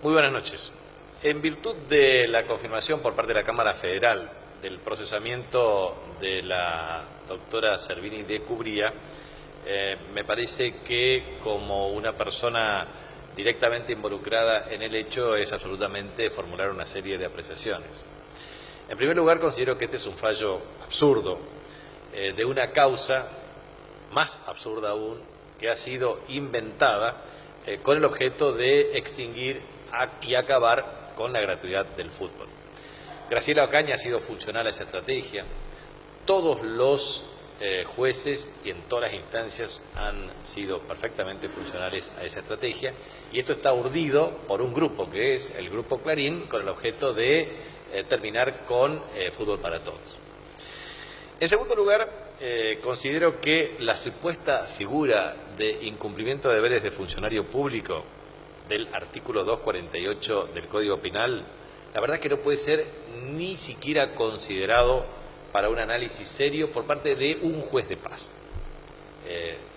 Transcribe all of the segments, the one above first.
Muy buenas noches. En virtud de la confirmación por parte de la Cámara Federal del procesamiento de la doctora Servini de Cubría, me parece que como una persona directamente involucrada en el hecho es absolutamente formular una serie de apreciaciones. En primer lugar, considero que este es un fallo absurdo de una causa más absurda aún que ha sido inventada con el objeto de extinguir y acabar con la gratuidad del fútbol. Graciela Ocaña ha sido funcional a esa estrategia. Todos los jueces y en todas las instancias han sido perfectamente funcionales a esa estrategia, y esto está urdido por un grupo que es el Grupo Clarín, con el objeto de terminar con fútbol para todos. En segundo lugar, considero que la supuesta figura de incumplimiento de deberes de funcionario público del artículo 248 del Código Penal, la verdad es que no puede ser ni siquiera considerado para un análisis serio por parte de un juez de paz.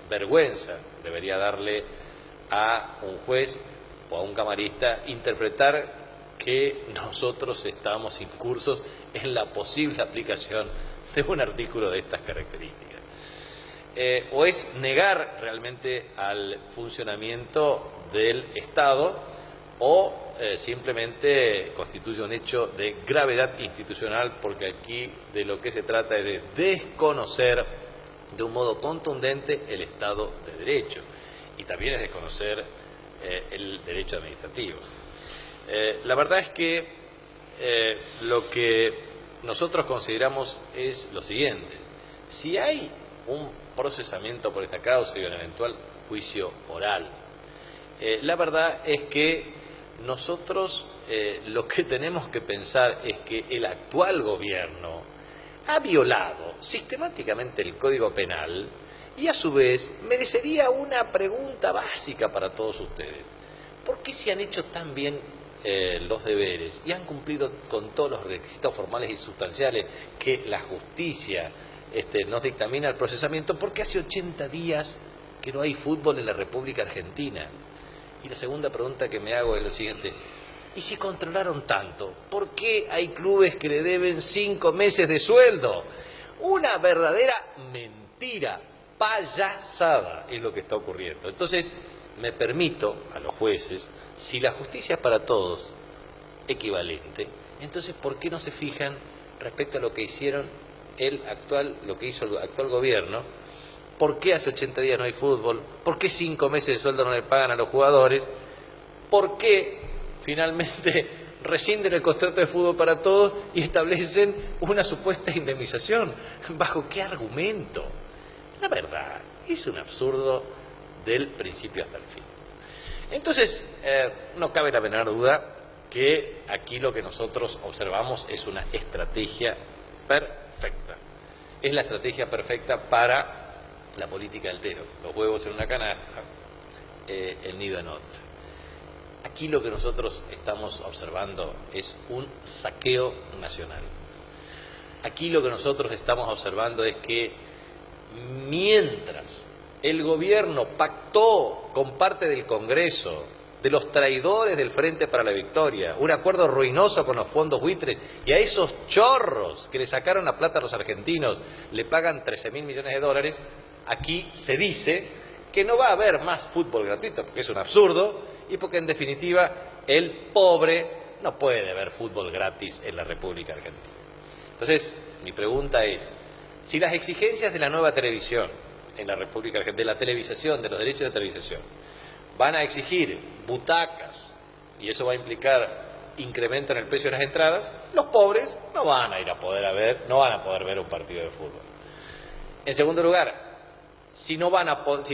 Vergüenza debería darle a un juez o a un camarista interpretar que nosotros estamos incursos en la posible aplicación de un artículo de estas características. O es negar realmente al funcionamiento del Estado, o simplemente constituye un hecho de gravedad institucional, porque aquí de lo que se trata es de desconocer de un modo contundente el Estado de Derecho, y también es desconocer el derecho administrativo. La verdad es que lo que nosotros consideramos es lo siguiente: si hay un procesamiento por esta causa y un eventual juicio oral, la verdad es que nosotros lo que tenemos que pensar es que el actual gobierno ha violado sistemáticamente el Código Penal, y a su vez merecería una pregunta básica para todos ustedes. ¿Por qué se han hecho tan bien los deberes y han cumplido con todos los requisitos formales y sustanciales que la justicia nos dictamina el procesamiento? Porque hace 80 días que no hay fútbol en la República Argentina. Y la segunda pregunta que me hago es lo siguiente: ¿y si controlaron tanto, por qué hay clubes que le deben 5 meses de sueldo? Una verdadera mentira, payasada es lo que está ocurriendo. Entonces, me permito a los jueces, si la justicia es para todos equivalente, entonces ¿por qué no se fijan respecto a lo que hicieron lo que hizo el actual gobierno? ¿Por qué hace 80 días no hay fútbol? ¿Por qué 5 meses de sueldo no le pagan a los jugadores? ¿Por qué finalmente rescinden el contrato de fútbol para todos y establecen una supuesta indemnización? ¿Bajo qué argumento? La verdad, es un absurdo del principio hasta el fin. Entonces, no cabe la menor duda que aquí lo que nosotros observamos es una estrategia perfecta. Es la estrategia perfecta para la política del tero: los huevos en una canasta, el nido en otra. Aquí lo que nosotros estamos observando es un saqueo nacional. Aquí lo que nosotros estamos observando es que mientras el gobierno pactó con parte del Congreso, de los traidores del Frente para la Victoria, un acuerdo ruinoso con los fondos buitres, y a esos chorros que le sacaron la plata a los argentinos le pagan 13.000 millones de dólares, aquí se dice que no va a haber más fútbol gratuito, porque es un absurdo, y porque en definitiva el pobre no puede ver fútbol gratis en la República Argentina. Entonces, mi pregunta es: si las exigencias de la nueva televisión en la República Argentina, de la televisación, de los derechos de televisación, van a exigir butacas, y eso va a implicar incremento en el precio de las entradas, los pobres no van a ir a poder ver un partido de fútbol. En segundo lugar, si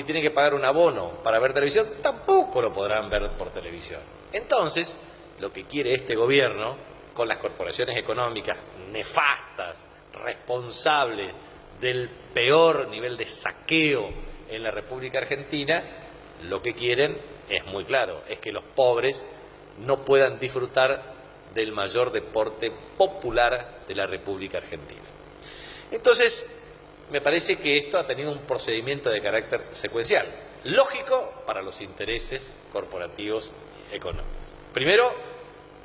tienen que pagar un abono para ver televisión, tampoco lo podrán ver por televisión. Entonces, lo que quiere este gobierno, con las corporaciones económicas nefastas, responsables del peor nivel de saqueo en la República Argentina, lo que quieren es muy claro: es que los pobres no puedan disfrutar del mayor deporte popular de la República Argentina. Entonces, me parece que esto ha tenido un procedimiento de carácter secuencial, lógico para los intereses corporativos económicos. Primero,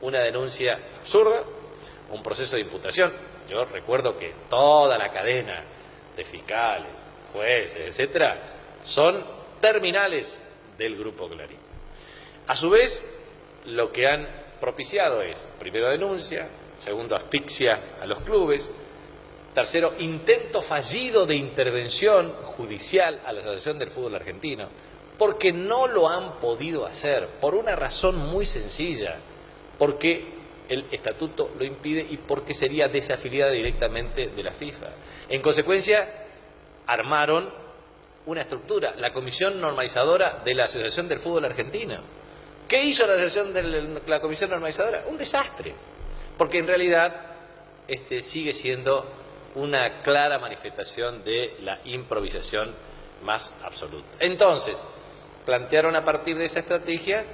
una denuncia absurda, un proceso de imputación. Yo recuerdo que toda la cadena de fiscales, jueces, etcétera, son terminales del Grupo Clarín. A su vez, lo que han propiciado es, primero, denuncia, segundo, asfixia a los clubes, tercero, intento fallido de intervención judicial a la Asociación del Fútbol Argentino, porque no lo han podido hacer, por una razón muy sencilla, porque el estatuto lo impide y porque sería desafiliada directamente de la FIFA. En consecuencia, armaron una estructura, la Comisión Normalizadora de la Asociación del Fútbol Argentino. ¿Qué hizo la Comisión Normalizadora? Un desastre, porque en realidad sigue siendo una clara manifestación de la improvisación más absoluta. Entonces, plantearon a partir de esa estrategia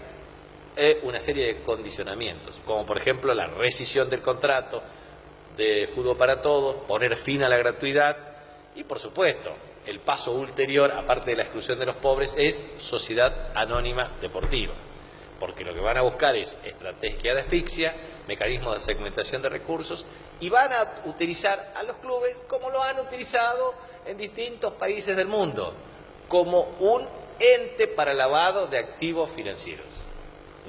una serie de condicionamientos, como por ejemplo la rescisión del contrato de Fútbol para Todos, poner fin a la gratuidad y, por supuesto, el paso ulterior, aparte de la exclusión de los pobres, es sociedad anónima deportiva, porque lo que van a buscar es estrategia de asfixia, mecanismos de segmentación de recursos, y van a utilizar a los clubes como lo han utilizado en distintos países del mundo, como un ente para lavado de activos financieros.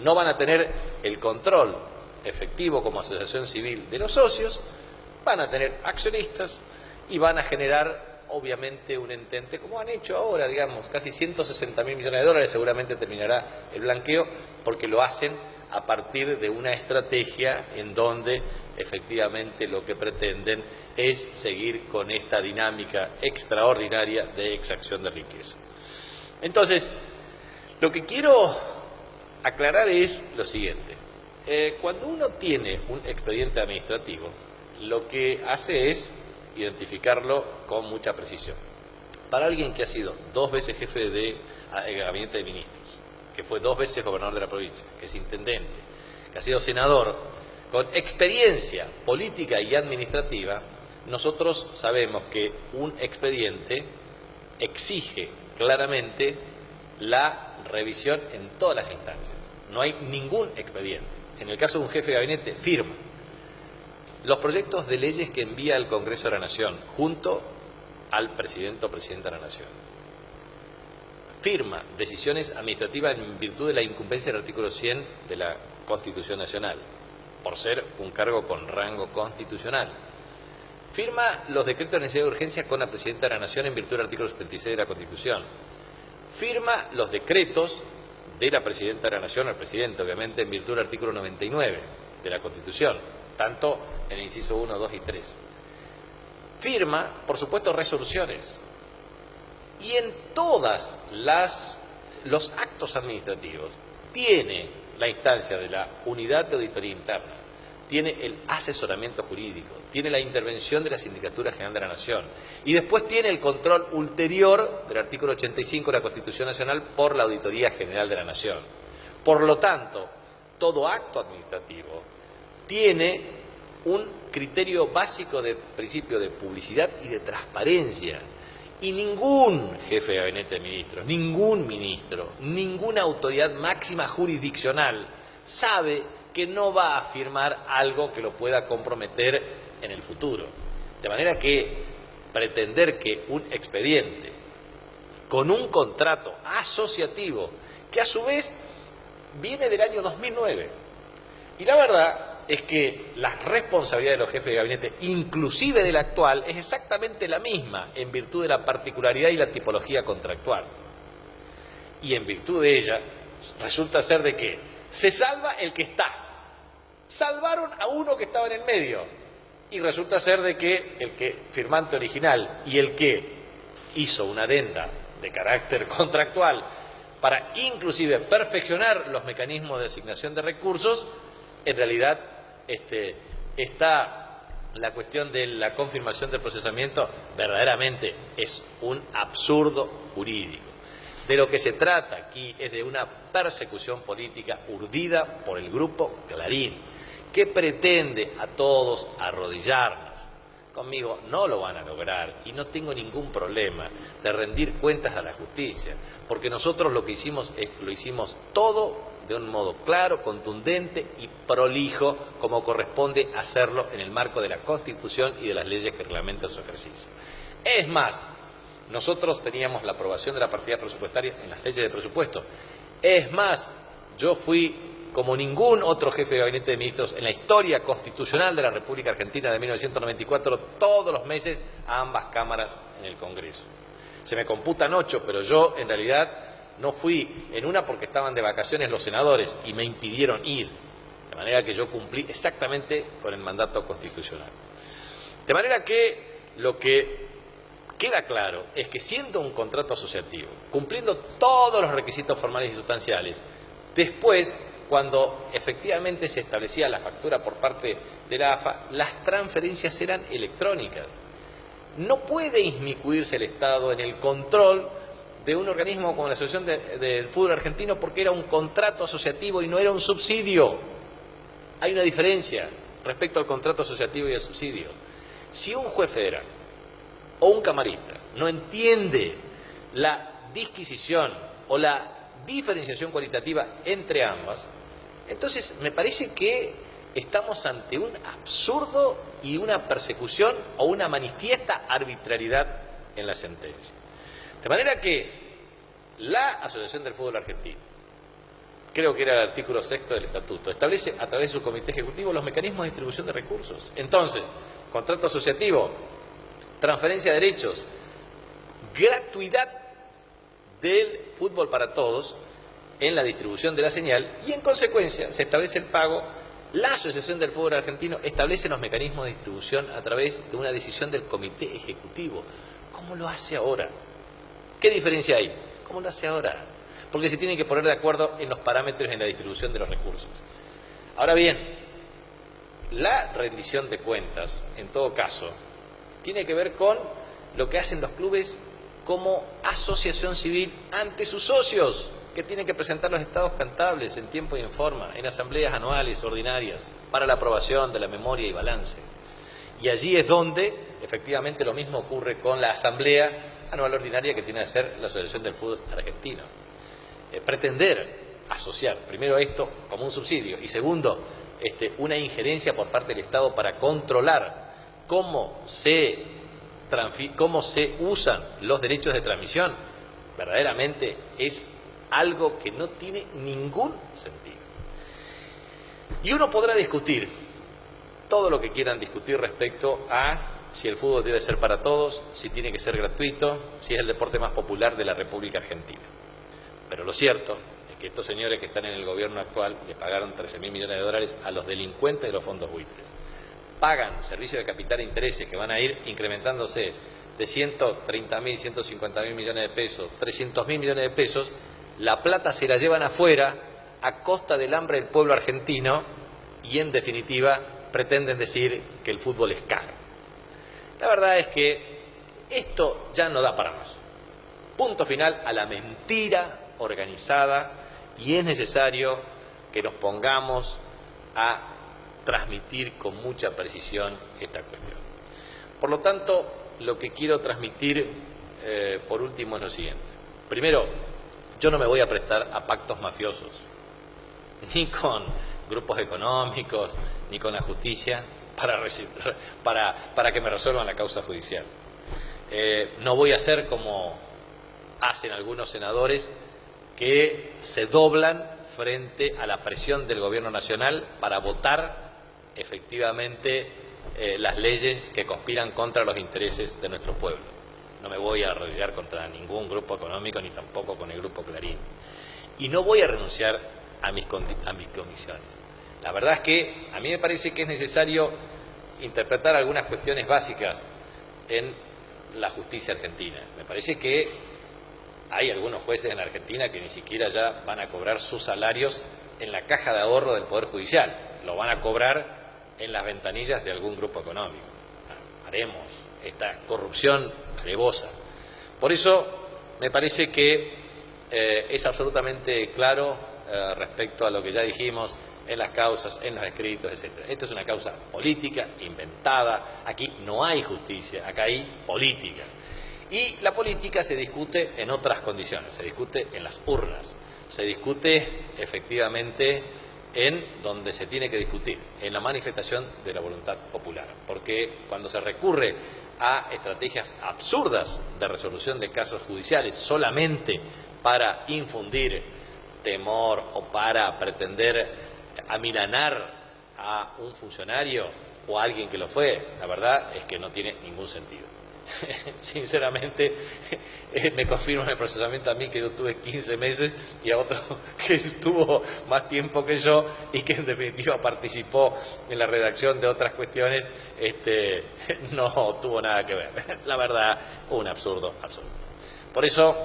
No van a tener el control efectivo como asociación civil de los socios, van a tener accionistas y van a generar obviamente un entente, como han hecho ahora, digamos, casi 160.000 millones de dólares, seguramente terminará el blanqueo, porque lo hacen a partir de una estrategia en donde efectivamente lo que pretenden es seguir con esta dinámica extraordinaria de exacción de riqueza. Entonces, lo que quiero aclarar es lo siguiente. Cuando uno tiene un expediente administrativo, lo que hace es identificarlo con mucha precisión. Para alguien que ha sido 2 veces jefe de gabinete de ministros, que fue 2 veces gobernador de la provincia, que es intendente, que ha sido senador, con experiencia política y administrativa, nosotros sabemos que un expediente exige claramente la revisión en todas las instancias. No hay ningún expediente. En el caso de un jefe de gabinete, firma los proyectos de leyes que envía al Congreso de la Nación junto al presidente o presidenta de la Nación. Firma decisiones administrativas en virtud de la incumbencia del artículo 100 de la Constitución Nacional, por ser un cargo con rango constitucional. Firma los decretos de necesidad de urgencia con la presidenta de la Nación en virtud del artículo 76 de la Constitución. Firma los decretos de la presidenta de la Nación, el presidente, obviamente, en virtud del artículo 99 de la Constitución, tanto en el inciso 1, 2 y 3. Firma, por supuesto, resoluciones. Y en todas los actos administrativos tiene la instancia de la unidad de auditoría interna, tiene el asesoramiento jurídico, tiene la intervención de la Sindicatura General de la Nación y después tiene el control ulterior del artículo 85 de la Constitución Nacional por la Auditoría General de la Nación. Por lo tanto, todo acto administrativo tiene un criterio básico de principio de publicidad y de transparencia. Y ningún jefe de gabinete de ministros, ningún ministro, ninguna autoridad máxima jurisdiccional sabe que no va a firmar algo que lo pueda comprometer en el futuro. De manera que pretender que un expediente con un contrato asociativo, que a su vez viene del año 2009, y la verdad es que la responsabilidad de los jefes de gabinete, inclusive del actual, es exactamente la misma en virtud de la particularidad y la tipología contractual. Y en virtud de ella, resulta ser de que se salva el que está. Salvaron a uno que estaba en el medio. Y resulta ser de que el que firmante original y el que hizo una adenda de carácter contractual para inclusive perfeccionar los mecanismos de asignación de recursos, en realidad está la cuestión de la confirmación del procesamiento, verdaderamente es un absurdo jurídico. De lo que se trata aquí es de una persecución política urdida por el Grupo Clarín, que pretende a todos arrodillarnos. Conmigo no lo van a lograr y no tengo ningún problema de rendir cuentas a la justicia, porque nosotros lo que hicimos lo hicimos todo de un modo claro, contundente y prolijo, como corresponde hacerlo en el marco de la Constitución y de las leyes que reglamentan su ejercicio. Es más, nosotros teníamos la aprobación de la partida presupuestaria en las leyes de presupuesto. Es más, yo fui, como ningún otro jefe de gabinete de ministros en la historia constitucional de la República Argentina de 1994, todos los meses a ambas cámaras en el Congreso. Se me computan 8, pero yo en realidad no fui en una porque estaban de vacaciones los senadores y me impidieron ir. De manera que yo cumplí exactamente con el mandato constitucional. De manera que lo que queda claro es que siendo un contrato asociativo, cumpliendo todos los requisitos formales y sustanciales, después, cuando efectivamente se establecía la factura por parte de la AFA, las transferencias eran electrónicas. No puede inmiscuirse el Estado en el control de un organismo como la Asociación del Fútbol Argentino porque era un contrato asociativo y no era un subsidio. Hay una diferencia respecto al contrato asociativo y al subsidio. Si un juez federal o un camarista no entiende la disquisición o la diferenciación cualitativa entre ambas, entonces me parece que estamos ante un absurdo y una persecución o una manifiesta arbitrariedad en la sentencia. De manera que la Asociación del Fútbol Argentino, creo que era el artículo 6 del Estatuto, establece a través de su comité ejecutivo los mecanismos de distribución de recursos. Entonces, contrato asociativo, transferencia de derechos, gratuidad del fútbol para todos en la distribución de la señal y en consecuencia se establece el pago. La Asociación del Fútbol Argentino establece los mecanismos de distribución a través de una decisión del comité ejecutivo. ¿Cómo lo hace ahora? ¿Qué diferencia hay? ¿Cómo lo hace ahora? Porque se tienen que poner de acuerdo en los parámetros en la distribución de los recursos. Ahora bien, la rendición de cuentas, en todo caso, tiene que ver con lo que hacen los clubes como asociación civil ante sus socios, que tienen que presentar los estados contables en tiempo y en forma, en asambleas anuales ordinarias, para la aprobación de la memoria y balance. Y allí es donde, efectivamente, lo mismo ocurre con la asamblea anual ordinaria que tiene que hacer la Asociación del Fútbol Argentino. Pretender asociar, primero esto como un subsidio, y segundo, una injerencia por parte del Estado para controlar cómo se usan los derechos de transmisión, verdaderamente es algo que no tiene ningún sentido. Y uno podrá discutir todo lo que quieran discutir respecto a si el fútbol debe ser para todos, si tiene que ser gratuito, si es el deporte más popular de la República Argentina. Pero lo cierto es que estos señores que están en el gobierno actual le pagaron 13.000 millones de dólares a los delincuentes de los fondos buitres. Pagan servicios de capital e intereses que van a ir incrementándose de 130.000, 150.000 millones de pesos, 300.000 millones de pesos. La plata se la llevan afuera a costa del hambre del pueblo argentino y, en definitiva, pretenden decir que el fútbol es caro. La verdad es que esto ya no da para más. Punto final a la mentira organizada y es necesario que nos pongamos a transmitir con mucha precisión esta cuestión. Por lo tanto, lo que quiero transmitir por último es lo siguiente. Primero, yo no me voy a prestar a pactos mafiosos, ni con grupos económicos, ni con la justicia, para que me resuelvan la causa judicial. No voy a hacer como hacen algunos senadores que se doblan frente a la presión del gobierno nacional para votar efectivamente las leyes que conspiran contra los intereses de nuestro pueblo. No me voy a arrodillar contra ningún grupo económico, ni tampoco con el Grupo Clarín. Y no voy a renunciar a mis convicciones. La verdad es que a mí me parece que es necesario interpretar algunas cuestiones básicas en la justicia argentina. Me parece que hay algunos jueces en la Argentina que ni siquiera ya van a cobrar sus salarios en la caja de ahorro del Poder Judicial. Lo van a cobrar en las ventanillas de algún grupo económico. Haremos esta corrupción alevosa. Por eso me parece que es absolutamente claro respecto a lo que ya dijimos en las causas, en los escritos, etc. Esto es una causa política, inventada. Aquí no hay justicia, acá hay política. Y la política se discute en otras condiciones, se discute en las urnas. se discute efectivamente en donde se tiene que discutir, en la manifestación de la voluntad popular. Porque cuando se recurre a estrategias absurdas de resolución de casos judiciales solamente para infundir temor o para pretender amilanar a un funcionario o a alguien que lo fue, la verdad es que no tiene ningún sentido. Sinceramente, me confirma en el procesamiento a mí que yo tuve 15 meses y a otro que estuvo más tiempo que yo y que en definitiva participó en la redacción de otras cuestiones, no tuvo nada que ver. La verdad, un absurdo absoluto. Por eso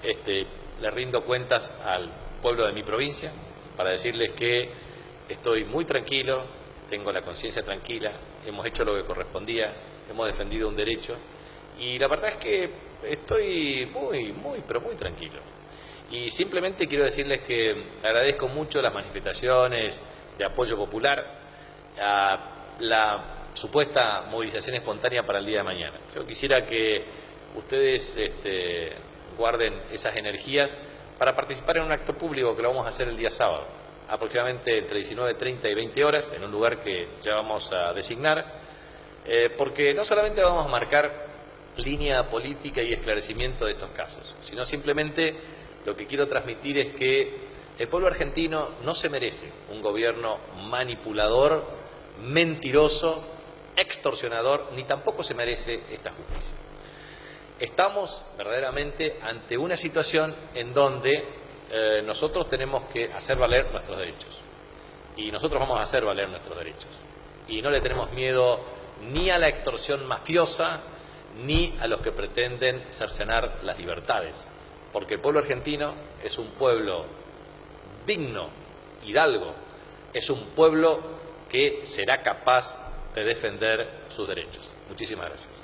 le rindo cuentas al pueblo de mi provincia para decirles que estoy muy tranquilo, tengo la conciencia tranquila, hemos hecho lo que correspondía, hemos defendido un derecho. Y la verdad es que estoy pero muy tranquilo. Y simplemente quiero decirles que agradezco mucho las manifestaciones de apoyo popular a la supuesta movilización espontánea para el día de mañana. Yo quisiera que ustedes guarden esas energías para participar en un acto público que lo vamos a hacer el día sábado, aproximadamente entre 19:30 y 20 horas, en un lugar que ya vamos a designar, porque no solamente vamos a marcar línea política y esclarecimiento de estos casos, sino simplemente lo que quiero transmitir es que el pueblo argentino no se merece un gobierno manipulador, mentiroso, extorsionador, ni tampoco se merece esta justicia. Estamos verdaderamente ante una situación en donde nosotros tenemos que hacer valer nuestros derechos, y nosotros vamos a hacer valer nuestros derechos, y no le tenemos miedo ni a la extorsión mafiosa, ni a los que pretenden cercenar las libertades, porque el pueblo argentino es un pueblo digno, hidalgo, es un pueblo que será capaz de defender sus derechos. Muchísimas gracias.